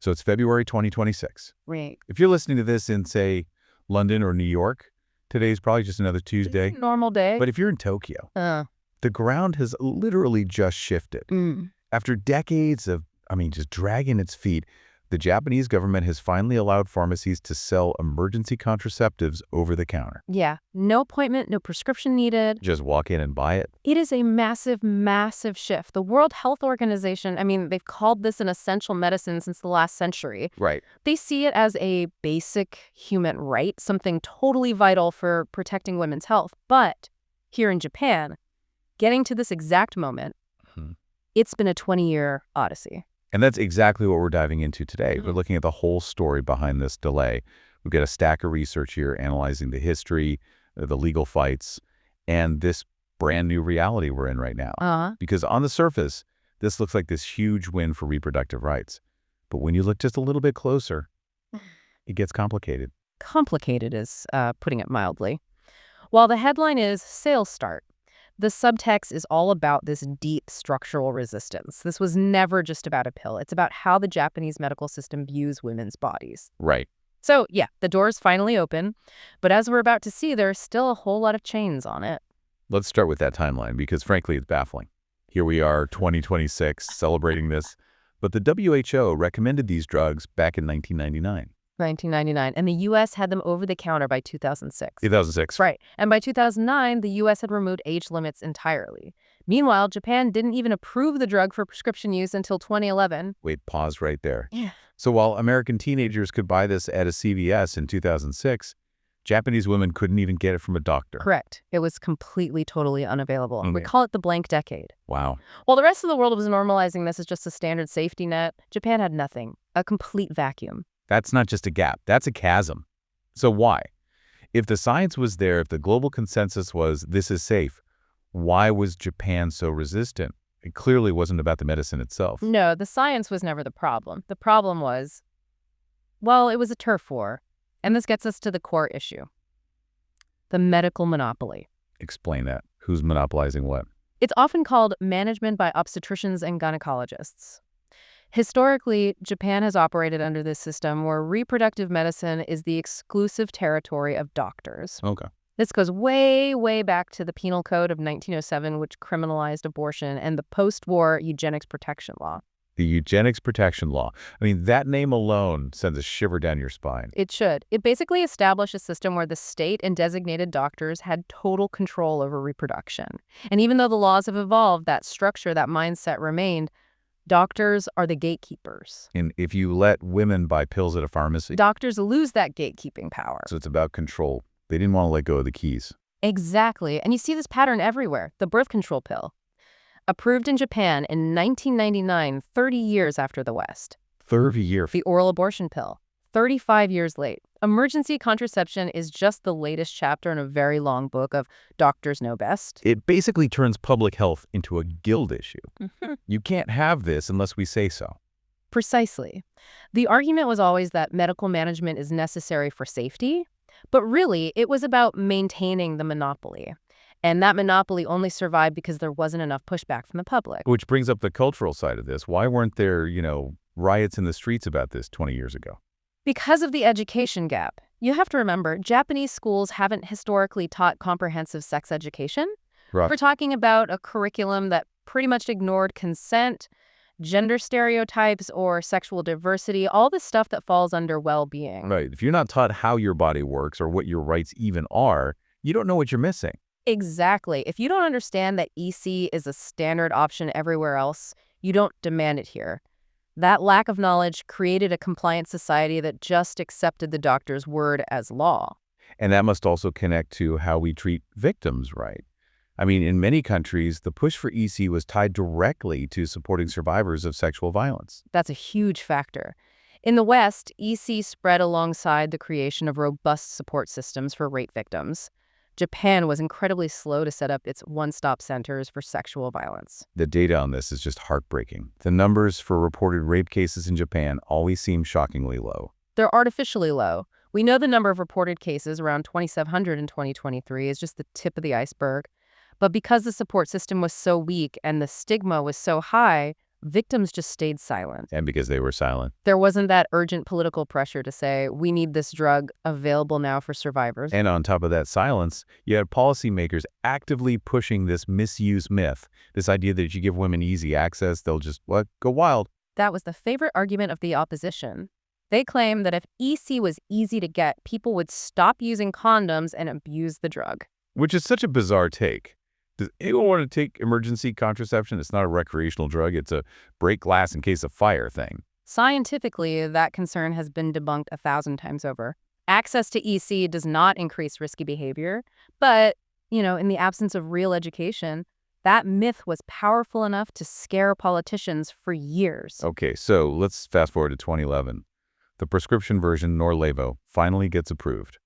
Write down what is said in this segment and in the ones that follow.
So it's February 2026. Right. If you're listening to this in, say, London or New York, today's probably just another Tuesday. Normal day. But if you're in Tokyo, the ground has literally just shifted. After decades of, just dragging its feet, the Japanese government has finally allowed pharmacies to sell emergency contraceptives over the counter. Yeah. No appointment, no prescription needed. Just walk in and buy it. It is a massive, massive shift. The World Health Organization, they've called this an essential medicine since the last century. Right. They see it as a basic human right, something totally vital for protecting women's health. But here in Japan, getting to this exact moment, it's been a 20-year odyssey. And that's exactly what we're diving into today. We're looking at the whole story behind this delay. We've got a stack of research here analyzing the history, the legal fights, and this brand new reality we're in right now. Because on the surface, this looks like this huge win for reproductive rights. But when you look just a little bit closer, it gets complicated. Complicated is putting it mildly. While the headline is Sales Start, the subtext is all about this deep structural resistance. This was never just about a pill. It's about how the Japanese medical system views women's bodies. Right. So, yeah, the door's finally open. But as we're about to see, there's still a whole lot of chains on it. Let's start with that timeline because, frankly, it's baffling. Here we are, 2026, celebrating this. But the WHO recommended these drugs back in 1999. 1999. And the U.S. had them over the counter by 2006. 2006. Right. And by 2009, the U.S. had removed age limits entirely. Meanwhile, Japan didn't even approve the drug for prescription use until 2011. Wait, pause right there. Yeah. So while American teenagers could buy this at a CVS in 2006, Japanese women couldn't even get it from a doctor. Correct. It was completely, totally unavailable. Okay. We call it the blank decade. Wow. While the rest of the world was normalizing this as just a standard safety net, Japan had nothing. A complete vacuum. That's not just a gap. That's a chasm. So why? If the science was there, if the global consensus was this is safe, why was Japan so resistant? It clearly wasn't about the medicine itself. No, the science was never the problem. The problem was, well, it was a turf war. And this gets us to the core issue. The medical monopoly. Explain that. Who's monopolizing what? It's often called management by obstetricians and gynecologists. Historically, Japan has operated under this system where reproductive medicine is the exclusive territory of doctors. Okay. This goes way, way back to the Penal Code of 1907, which criminalized abortion, and the post-war Eugenics Protection Law. The Eugenics Protection Law. That name alone sends a shiver down your spine. It should. It basically established a system where the state and designated doctors had total control over reproduction. And even though the laws have evolved, that structure, that mindset remained. Doctors are the gatekeepers. And if you let women buy pills at a pharmacy, doctors lose that gatekeeping power. So it's about control. They didn't want to let go of the keys. Exactly. And you see this pattern everywhere. The birth control pill. Approved in Japan in 1999, 30 years after the West. 30 years. The oral abortion pill. 35 years late. Emergency contraception is just the latest chapter in a very long book of doctors know best. It basically turns public health into a guild issue. You can't have this unless we say so. Precisely. The argument was always that medical management is necessary for safety, but really it was about maintaining the monopoly. And that monopoly only survived because there wasn't enough pushback from the public. Which brings up the cultural side of this. Why weren't there, riots in the streets about this 20 years ago? Because of the education gap. You have to remember, Japanese schools haven't historically taught comprehensive sex education. Right. We're talking about a curriculum that pretty much ignored consent, gender stereotypes, or sexual diversity, all the stuff that falls under well-being. Right. If you're not taught how your body works or what your rights even are, you don't know what you're missing. Exactly. If you don't understand that EC is a standard option everywhere else, you don't demand it here. That lack of knowledge created a compliant society that just accepted the doctor's word as law. And that must also connect to how we treat victims, right? In many countries, the push for EC was tied directly to supporting survivors of sexual violence. That's a huge factor. In the West, EC spread alongside the creation of robust support systems for rape victims. Japan was incredibly slow to set up its one-stop centers for sexual violence. The data on this is just heartbreaking. The numbers for reported rape cases in Japan always seem shockingly low. They're artificially low. We know the number of reported cases, around 2,700 in 2023, is just the tip of the iceberg. But because the support system was so weak and the stigma was so high, victims just stayed silent. And because they were silent. There wasn't that urgent political pressure to say, we need this drug available now for survivors. And on top of that silence, you had policymakers actively pushing this misuse myth, this idea that if you give women easy access, they'll just, go wild. That was the favorite argument of the opposition. They claimed that if EC was easy to get, people would stop using condoms and abuse the drug. Which is such a bizarre take. Does anyone want to take emergency contraception? It's not a recreational drug. It's a break glass in case of fire thing. Scientifically, that concern has been debunked 1,000 times over. Access to EC does not increase risky behavior, but, in the absence of real education, that myth was powerful enough to scare politicians for years. Okay, so let's fast forward to 2011. The prescription version, Norlevo, finally gets approved.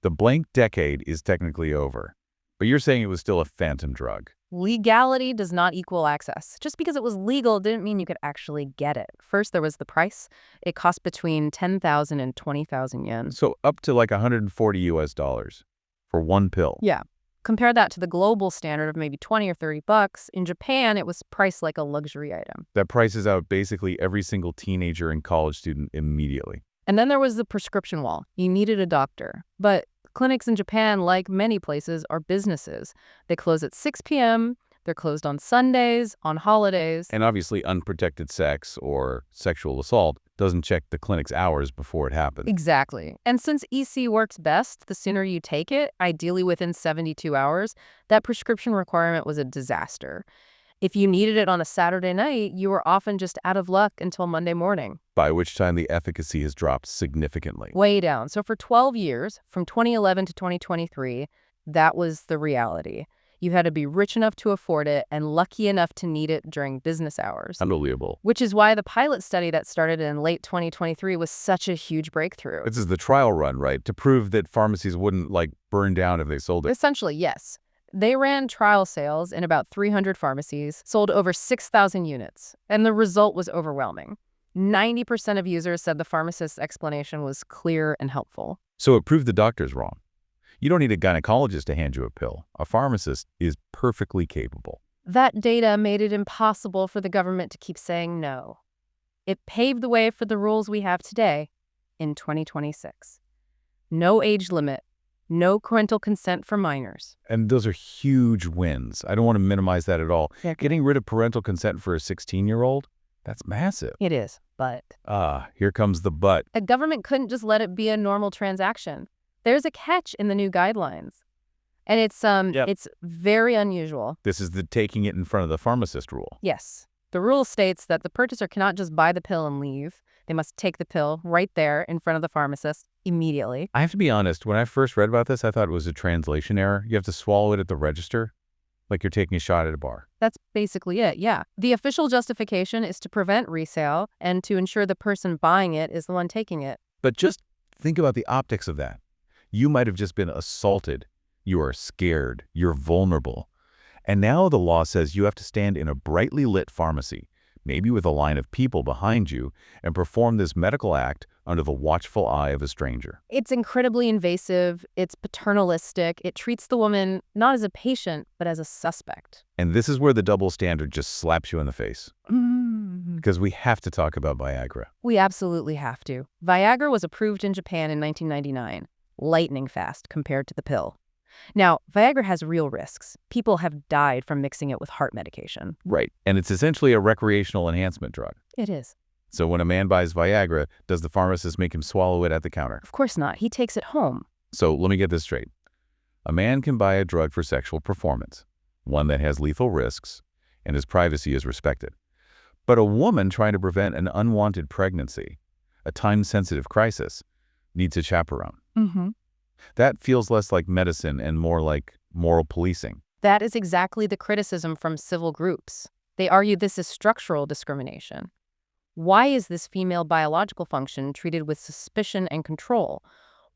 The blank decade is technically over. But you're saying it was still a phantom drug. Legality does not equal access. Just because it was legal didn't mean you could actually get it. First, there was the price. It cost between 10,000 and 20,000 yen. So up to like $140 for one pill. Yeah. Compare that to the global standard of maybe 20 or 30 bucks. In Japan, it was priced like a luxury item. That prices out basically every single teenager and college student immediately. And then there was the prescription wall. You needed a doctor. But clinics in Japan, like many places, are businesses. They close at 6 p.m., they're closed on Sundays, on holidays. And obviously unprotected sex or sexual assault doesn't check the clinic's hours before it happens. Exactly. And since EC works best, the sooner you take it, ideally within 72 hours, that prescription requirement was a disaster. If you needed it on a Saturday night, you were often just out of luck until Monday morning. By which time the efficacy has dropped significantly. Way down. So for 12 years, from 2011 to 2023, that was the reality. You had to be rich enough to afford it and lucky enough to need it during business hours. Unbelievable. Which is why the pilot study that started in late 2023 was such a huge breakthrough. This is the trial run, right? To prove that pharmacies wouldn't, burn down if they sold it. Essentially, yes. They ran trial sales in about 300 pharmacies, sold over 6,000 units, and the result was overwhelming. 90% of users said the pharmacist's explanation was clear and helpful. So it proved the doctor's wrong. You don't need a gynecologist to hand you a pill. A pharmacist is perfectly capable. That data made it impossible for the government to keep saying no. It paved the way for the rules we have today in 2026. No age limit. No parental consent for minors. And those are huge wins. I don't want to minimize that at all. Yeah. Getting rid of parental consent for a 16-year-old, that's massive. It is, but... Here comes the but. A government couldn't just let it be a normal transaction. There's a catch in the new guidelines. And it's very unusual. This is the taking it in front of the pharmacist rule. Yes. The rule states that the purchaser cannot just buy the pill and leave. They must take the pill right there in front of the pharmacist immediately. I have to be honest, when I first read about this, I thought it was a translation error. You have to swallow it at the register, like you're taking a shot at a bar. That's basically it, yeah. The official justification is to prevent resale and to ensure the person buying it is the one taking it. But just think about the optics of that. You might have just been assaulted. You are scared. You're vulnerable. And now the law says you have to stand in a brightly lit pharmacy, maybe with a line of people behind you, and perform this medical act under the watchful eye of a stranger. It's incredibly invasive. It's paternalistic. It treats the woman not as a patient, but as a suspect. And this is where the double standard just slaps you in the face. Because we have to talk about Viagra. We absolutely have to. Viagra was approved in Japan in 1999. Lightning fast compared to the pill. Now, Viagra has real risks. People have died from mixing it with heart medication. Right. And it's essentially a recreational enhancement drug. It is. So when a man buys Viagra, does the pharmacist make him swallow it at the counter? Of course not. He takes it home. So let me get this straight. A man can buy a drug for sexual performance, one that has lethal risks, and his privacy is respected. But a woman trying to prevent an unwanted pregnancy, a time-sensitive crisis, needs a chaperone. Mm-hmm. That feels less like medicine and more like moral policing. That is exactly the criticism from civil groups. They argue this is structural discrimination. Why is this female biological function treated with suspicion and control,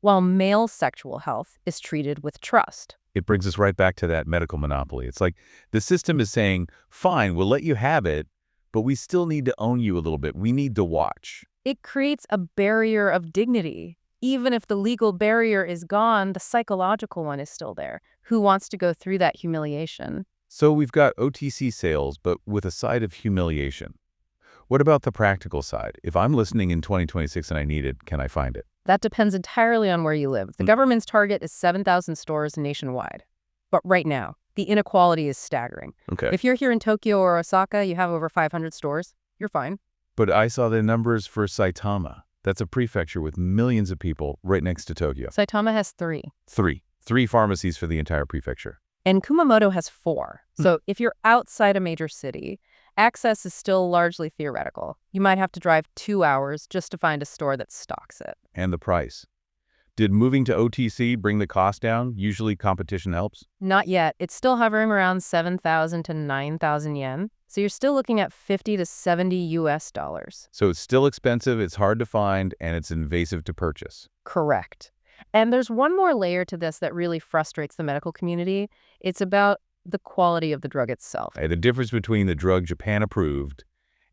while male sexual health is treated with trust? It brings us right back to that medical monopoly. It's like the system is saying, fine, we'll let you have it, but we still need to own you a little bit. We need to watch. It creates a barrier of dignity. Even if the legal barrier is gone, the psychological one is still there. Who wants to go through that humiliation? So we've got OTC sales, but with a side of humiliation. What about the practical side? If I'm listening in 2026 and I need it, can I find it? That depends entirely on where you live. The government's target is 7,000 stores nationwide. But right now, the inequality is staggering. Okay. If you're here in Tokyo or Osaka, you have over 500 stores. You're fine. But I saw the numbers for Saitama. That's a prefecture with millions of people right next to Tokyo. Saitama has 3. Three pharmacies for the entire prefecture. And Kumamoto has 4. So if you're outside a major city, access is still largely theoretical. You might have to drive 2 hours just to find a store that stocks it. And the price. Did moving to OTC bring the cost down? Usually competition helps. Not yet. It's still hovering around 7,000 to 9,000 yen. So you're still looking at 50 to 70 US dollars. So it's still expensive, it's hard to find, and it's invasive to purchase. Correct. And there's one more layer to this that really frustrates the medical community. It's about the quality of the drug itself. The difference between the drug Japan approved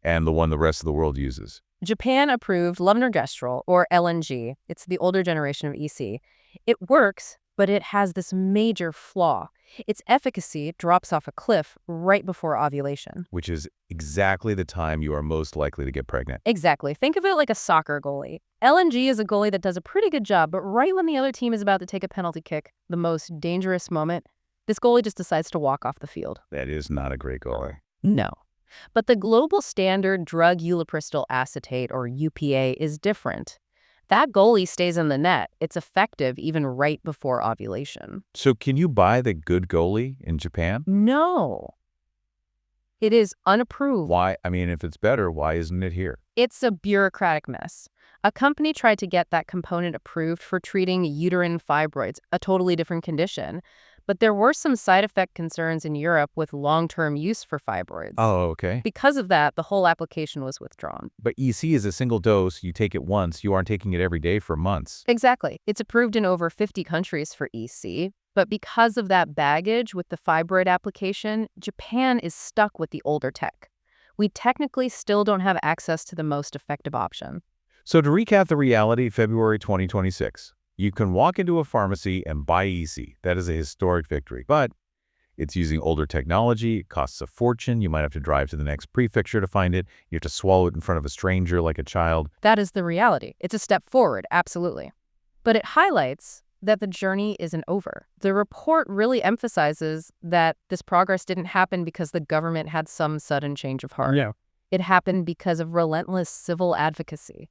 and the one the rest of the world uses. Japan approved levonorgestrel, or LNG. It's the older generation of EC. It works, but it has this major flaw. Its efficacy drops off a cliff right before ovulation. Which is exactly the time you are most likely to get pregnant. Exactly. Think of it like a soccer goalie. LNG is a goalie that does a pretty good job, but right when the other team is about to take a penalty kick, the most dangerous moment, this goalie just decides to walk off the field. That is not a great goalie. No. But the global standard drug ulipristal acetate, or UPA, is different. That goalie stays in the net. It's effective even right before ovulation. So can you buy the good goalie in Japan? No. It is unapproved. Why? I mean, if it's better, why isn't it here? It's a bureaucratic mess. A company tried to get that component approved for treating uterine fibroids, a totally different condition. But there were some side effect concerns in Europe with long-term use for fibroids. Oh, okay. Because of that, the whole application was withdrawn. But EC is a single dose. You take it once. You aren't taking it every day for months. Exactly. It's approved in over 50 countries for EC. But because of that baggage with the fibroid application, Japan is stuck with the older tech. We technically still don't have access to the most effective option. So to recap the reality, February 2026. You can walk into a pharmacy and buy EC. That is a historic victory. But it's using older technology. It costs a fortune. You might have to drive to the next prefecture to find it. You have to swallow it in front of a stranger like a child. That is the reality. It's a step forward, absolutely. But it highlights that the journey isn't over. The report really emphasizes that this progress didn't happen because the government had some sudden change of heart. Yeah. It happened because of relentless civil advocacy.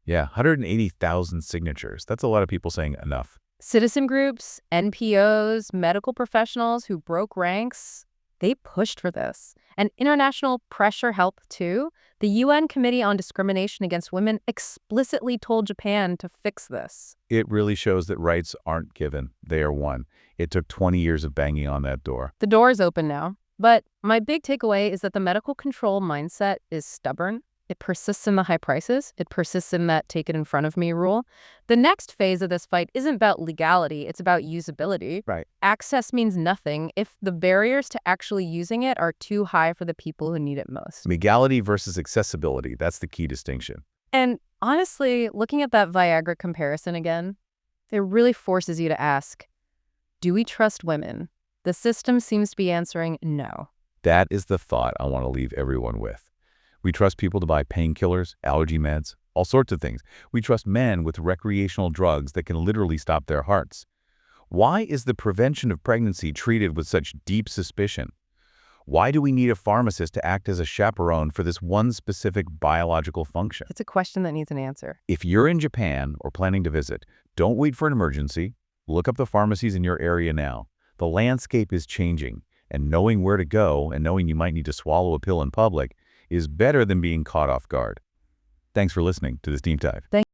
Yeah, 180,000 signatures. That's a lot of people saying enough. Citizen groups, NPOs, medical professionals who broke ranks, they pushed for this. And international pressure helped too. The UN Committee on Discrimination Against Women explicitly told Japan to fix this. It really shows that rights aren't given. They are won. It took 20 years of banging on that door. The door is open now. But my big takeaway is that the medical control mindset is stubborn. It persists in the high prices. It persists in that take it in front of me rule. The next phase of this fight isn't about legality. It's about usability. Right. Access means nothing if the barriers to actually using it are too high for the people who need it most. Legality versus accessibility. That's the key distinction. And honestly, looking at that Viagra comparison again, it really forces you to ask, do we trust women? The system seems to be answering no. That is the thought I want to leave everyone with. We trust people to buy painkillers, allergy meds, all sorts of things. We trust men with recreational drugs that can literally stop their hearts. Why is the prevention of pregnancy treated with such deep suspicion? Why do we need a pharmacist to act as a chaperone for this one specific biological function? It's a question that needs an answer. If you're in Japan or planning to visit, don't wait for an emergency. Look up the pharmacies in your area now. The landscape is changing, and knowing where to go and knowing you might need to swallow a pill in public is better than being caught off guard. Thanks for listening to this deep dive.